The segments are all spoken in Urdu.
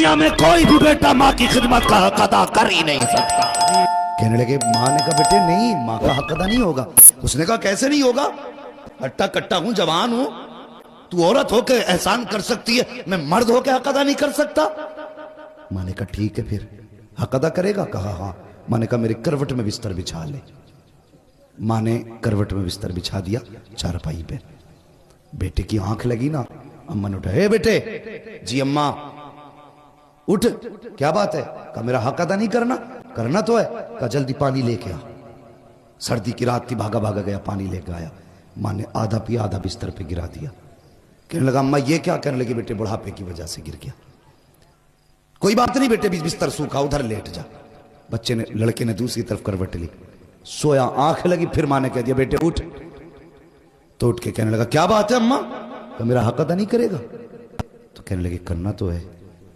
دنیا میں کوئی بھی بیٹا ماں کی خدمت کا حق ادا کر ہی نہیں سکتا۔ کہنے لگے ماں نے کہا بیٹے نہیں، ماں کا حق ادا نہیں ہوگا۔ اس نے کہا کیسے نہیں ہوگا؟ ہٹا کٹا ہوں، جوان ہوں، تو عورت ہو کے احسان کر سکتی ہے، میں مرد ہو کے حق ادا نہیں کر سکتا؟ ماں نے کہا ٹھیک ہے پھر حق ادا کرے گا؟ کہا ہاں۔ ماں نے کہا میری کروٹ میں بستر بچھا لے۔ ماں نے کروٹ میں بستر بچھا دیا چارپائی پہ۔ بیٹے کی آنکھ لگی نا، اماں نے اٹھا، اے بیٹے، جی اماں اٹھ، کیا بات ہے؟ کہا میرا حق ادا نہیں کرنا؟ کرنا تو ہے۔ کہا جلدی پانی لے کے آ۔ سردی کی رات تھی، بھاگا بھاگا گیا، پانی لے کے آیا۔ ماں نے آدھا پیا، آدھا بستر پہ گرا دیا۔ کہنے لگا اماں یہ کیا؟ کہنے لگی بیٹے بڑھاپے کی وجہ سے گر گیا۔ کوئی بات نہیں بیٹے، بستر سوکھا، ادھر لیٹ جا۔ بچے نے، لڑکے نے دوسری طرف کروٹ لی، سویا، آنکھ لگی۔ پھر ماں نے کہہ دیا بیٹے اٹھ۔ تو اٹھ کے کہنے لگا کیا بات ہے اماں؟ کہ میرا حق ادا نہیں کرے گا؟ تو کہنے لگے کرنا تو ہے،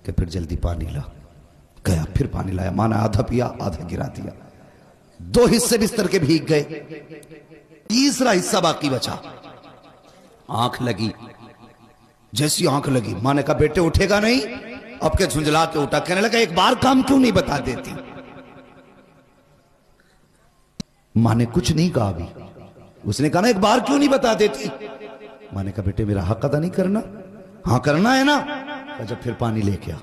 کہ پھر جلدی پانی لا۔ گیا، پھر پانی لایا۔ ماں نے آدھا پیا، آدھا گرا دیا۔ 2 حصے بستر کے بھیگ گئے، تیسرا حصہ باقی بچا۔ آنکھ لگی، جیسی آنکھ لگی ماں نے کہا بیٹے اٹھے گا نہیں؟ اب کے جھنجلا کے اٹھا۔ کہنے لگا ایک بار کام کیوں نہیں بتا دیتی؟ ماں نے کچھ نہیں کہا ابھی۔ اس نے کہا نا ایک بار کیوں نہیں بتا دیتی؟ ماں نے کہا بیٹے میرا حق ادا نہیں کرنا؟ ہاں کرنا ہے نا۔ جب پھر پانی لے کے آ۔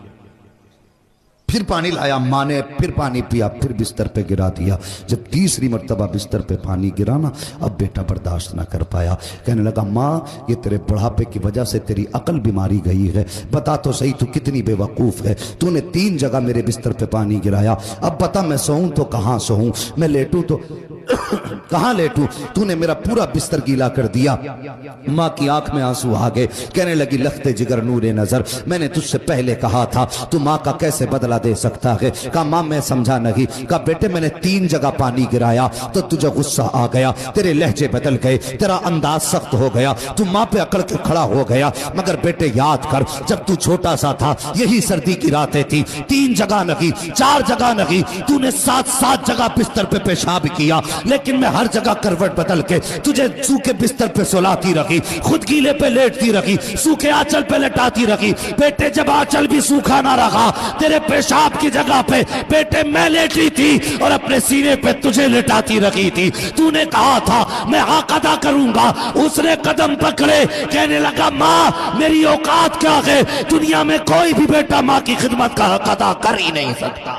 پھر پانی لایا، ماں نے پھر پانی پیا، پھر بستر پہ گرا دیا۔ جب تیسری مرتبہ بستر پہ پانی گرا نا، اب بیٹا برداشت نہ کر پایا۔ کہنے لگا ماں یہ تیرے بڑھاپے کی وجہ سے تیری عقل بیماری گئی ہے، بتا تو صحیح تو کتنی بے وقوف ہے، تو نے 3 جگہ میرے بستر پہ پانی گرایا۔ اب بتا میں سوؤں تو کہاں سوؤں، میں لیٹوں تو کہاں لیٹوں؟ تو نے میرا پورا بستر گیلا کر دیا۔ ماں کی آنکھ میں آنسو آ گئے، کہنے لگی لخت جگر نور نظر، میں نے تجھ سے پہلے کہا تھا تو ماں کا کیسے بدلہ دے سکتا ہے؟ کہا ماں میں سمجھا نہیں۔ کہا بیٹے میں نے 3 جگہ پانی گرایا تو تجھے غصہ آ گیا، تیرے لہجے بدل گئے، تیرا انداز سخت ہو گیا، تو ماں پہ اکڑ کے کھڑا ہو گیا۔ مگر بیٹے یاد کر جب تو چھوٹا سا تھا یہی سردی کی راتیں تھی، 3 جگہ نہیں 4 جگہ نہیں، تو نے 7 جگہ بستر پہ پیشاب کیا، لیکن میں ہر جگہ کروٹ بدل کے تجھے سوکھے بستر پہ سلاتی رکھی، خود گیلے پہ لیٹتی رکھی، سوکھے آنچل پہ لٹاتی رکھی۔ بیٹے جب آنچل بھی سوکھا نہ رہا، تیرے پیشاب کی جگہ پہ بیٹے میں لیٹی تھی اور اپنے سینے پہ تجھے لٹاتی رکھی تھی۔ تو نے کہا تھا میں حق ادا کروں گا، اس نے قدم پکڑے، کہنے لگا ماں میری اوقات کیا ہے؟ دنیا میں کوئی بھی بیٹا ماں کی خدمت کا حق ادا کر ہی نہیں سکتا۔